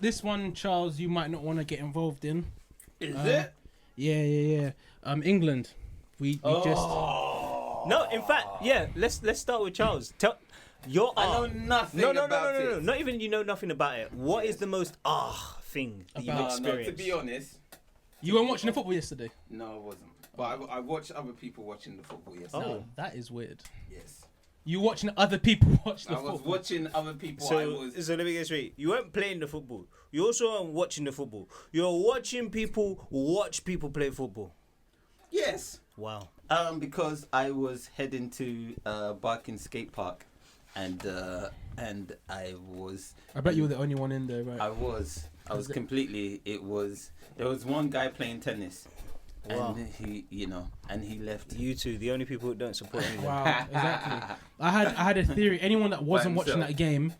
this one, Charles, you might not want to get involved in. Is it? Yeah. England. We just. No, in fact, yeah. Let's start with Charles. I know nothing No. about it. Not even you know nothing about it. What is the most thing that you've About- No, experienced? to be honest, You weren't watching the football yesterday. no, I wasn't. But I watched other people watching the football yesterday. No, that is weird. Yes. You watching other people watch the I was football. watching other people. So let me get straight. You weren't playing the football. You also weren't watching the football. You're watching people watch people play football. Yes. Wow. Because I was heading to Barking Skate Park, and I was. I bet you were the only one in there, right? I was completely. There was one guy playing tennis, Wow. and he left. You two, the only people who don't support England. Wow, exactly. I had a theory. Anyone that wasn't watching himself. that game,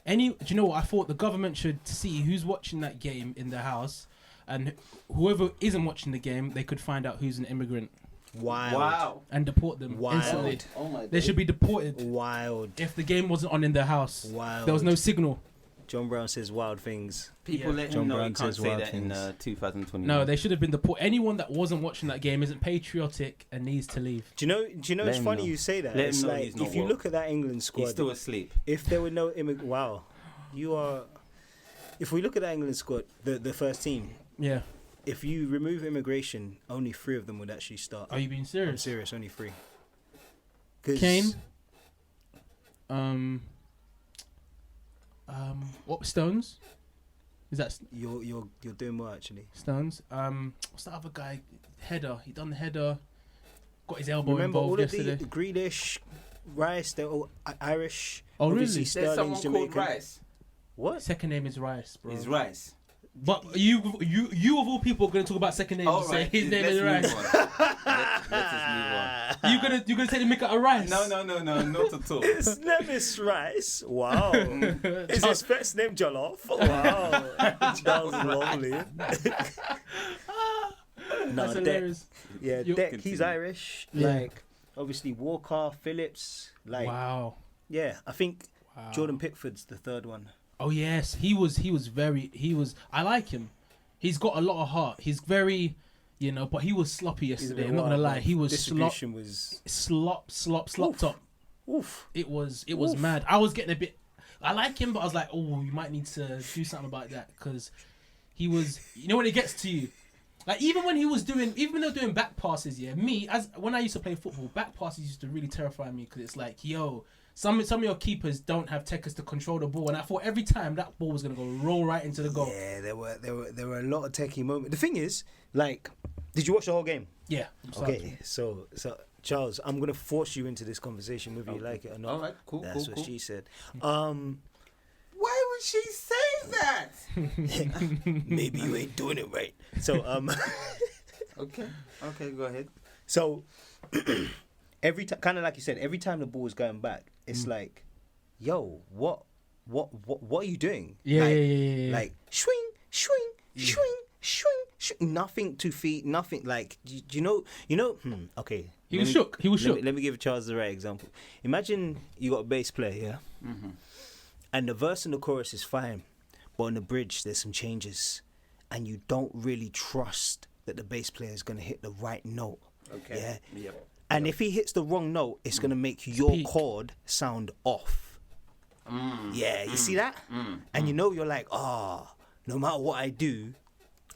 do you know what? I thought the government should see who's watching that game in their house, and whoever isn't watching the game, they could find out who's an immigrant Wild. Wow. and deport them Wild. instantly. Oh my. They should be deported Wild. if the game wasn't on in their house. Wild. There was no signal. John Brown says wild things. People Yeah. let John him know Brown he can't says say wild that in things. 2020. No, they should have been deported. Anyone that wasn't watching that game isn't patriotic and needs to leave. Do you know? Let It's him funny know. you say that. Let him It's know like he's not if you woke. look at that England squad, He's still asleep. if there were no wow, you are. If we look at that England squad, the first team, Yeah. if you remove immigration, only 3 of them would actually start. Are you being I'm serious? serious, only 3. 'Cause Kane. What Stones? Is that You're doing well actually. Stones? What's that other guy? Header. He done the header. Got his elbow Remember all involved of yesterday. the Grealish, Rice, they're all Irish. Oh, Obviously really? There's Sterling's someone Jamaican. called Rice. What? Second name is Rice, bro. It's Rice. But you of all people are gonna talk about second names. All and say right, his name let's is Rice. move on. Let's just move on. You gonna take the mick out of Rice? No, not at all. His name is Rice. Wow. Is his first name Jollof? Wow. Charles is lovely. That's Deck. hilarious. Yeah, You- Deck, he's Continue. Irish. Yeah. Like, obviously Walker, Phillips. Like, Wow. yeah, I think Wow. Jordan Pickford's the third one. Oh yes, he was. I like him. He's got a lot of heart. He's very, but he was sloppy He's a yesterday. bit I'm not gonna wild, lie. man. He was Distribution was. slop Oof. top. Oof. It was Oof. mad. I was getting a bit. I like him, but I was like, oh, you might need to do something about that because he was. When it gets to you, like even when they were doing back passes, yeah. When I used to play football, back passes used to really terrify me because it's like, yo, some of your keepers don't have techers to control the ball, and I thought every time that ball was gonna roll right into the goal. Yeah, there were a lot of techie moments. The thing is, like, did you watch the whole game? Yeah. Okay, so Charles, I'm gonna force you into this conversation whether you like it or not. All right, cool, That's cool, what cool. she said. Why would she say that? Maybe you ain't doing it right. So Okay, go ahead. so every time, kind of like you said, every time the ball is going back, it's like, yo, what are you doing? Yeah, like, yeah. like swing, swing, swing, swing, swing. Nothing to feet, nothing. Like, you know. Okay. He was shook. He was shook. Let me give Charles the right example. Imagine you got a bass player, yeah, and the verse and the chorus is fine, but on the bridge there's some changes, and you don't really trust that the bass player is gonna hit the right note. Okay. Yeah. Yep. And if he hits the wrong note, it's gonna make your peak. chord sound off. Yeah, you see that? And you're like, no matter what I do,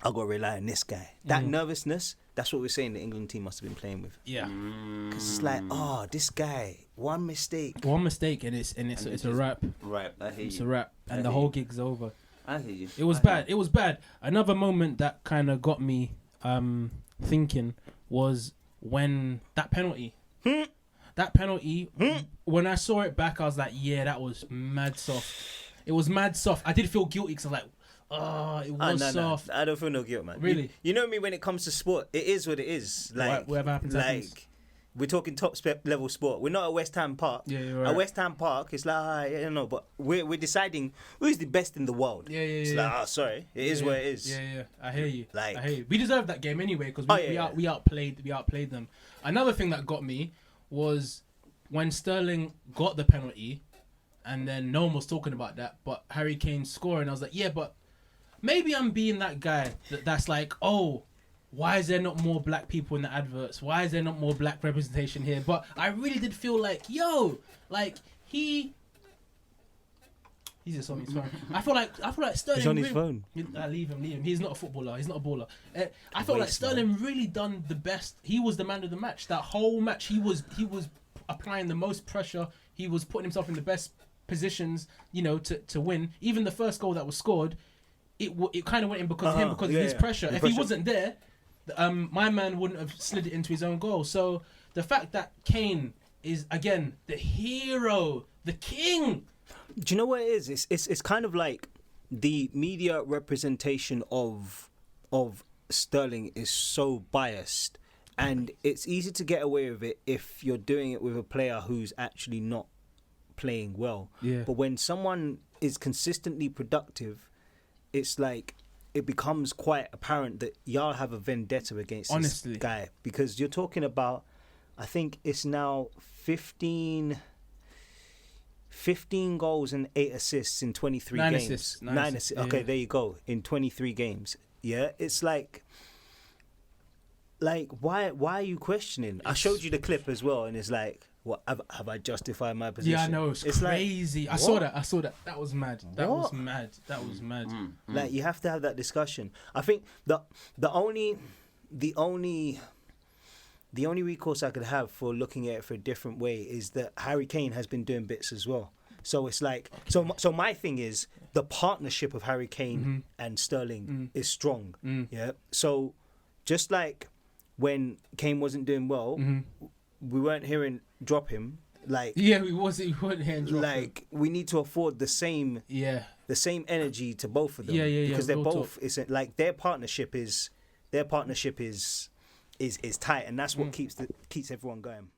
I gotta rely on this guy. That nervousness, that's what we're saying the England team must have been playing with. Yeah. Because it's like, this guy, one mistake. One mistake and it's a wrap. Right, I hear It's a you. wrap, and the hear whole you. gig's over. I hear you. It was I bad. hear It was bad. Another moment that kind of got me thinking was when that penalty. That penalty. When I saw it back, I was like, yeah, that was mad soft. It was mad soft. I did feel guilty because I was like, it was soft. No. I don't feel no guilt, man. Really? You know me when it comes to sport, it is what it is. Like, Whatever happens, like happens. we're talking top level sport. We're not at West Ham Park. Yeah, you're At right. West Ham Park, it's like, but we're deciding who's the best in the world. Yeah. It's like, sorry, it is what it is. Yeah. I hear you. Like- I hear you. We deserved that game anyway because we outplayed them. Another thing that got me was when Sterling got the penalty, and then no one was talking about that, but Harry Kane scoring. I was like, yeah, but maybe I'm being that guy that's like, oh, why is there not more black people in the adverts? Why is there not more black representation here? But I really did feel like, yo, like he's just on his phone. I feel like Sterling. He's on his phone. Leave him. He's not a footballer. He's not a baller. I felt like Sterling really done the best. He was the man of the match. That whole match, he was applying the most pressure. He was putting himself in the best positions, to win. Even the first goal that was scored, it kind of went in because of him, because of his pressure. If he wasn't there, my man wouldn't have slid it into his own goal. So the fact that Kane is again the hero, the king. Do you know what it is? It's kind of like the media representation of Sterling is so biased, and it's easy to get away with it if you're doing it with a player who's actually not playing well. Yeah. But when someone is consistently productive, it's like it becomes quite apparent that y'all have a vendetta against this guy, because you're talking about, I think it's now 15 goals and 8 assists in 23 9 games. assists. 9 assists. Okay, yeah. there you go. In 23 games. Yeah, it's like why are you questioning? I showed you the clip as well, and it's like, what have I justified my position? Yeah, I know. It's crazy. Like, I saw that. That was mad. That was mad. Like, you have to have that discussion. I think the only recourse I could have for looking at it for a different way is that Harry Kane has been doing bits as well. So it's like, so my thing is the partnership of Harry Kane and Sterling is strong. Yeah. So just like when Kane wasn't doing well, we weren't hearing drop him. Like, yeah, we weren't hearing drop him. Like, we need to afford the same energy to both of them. Yeah. Because they're both, it's like their partnership is tight, and that's what keeps everyone going.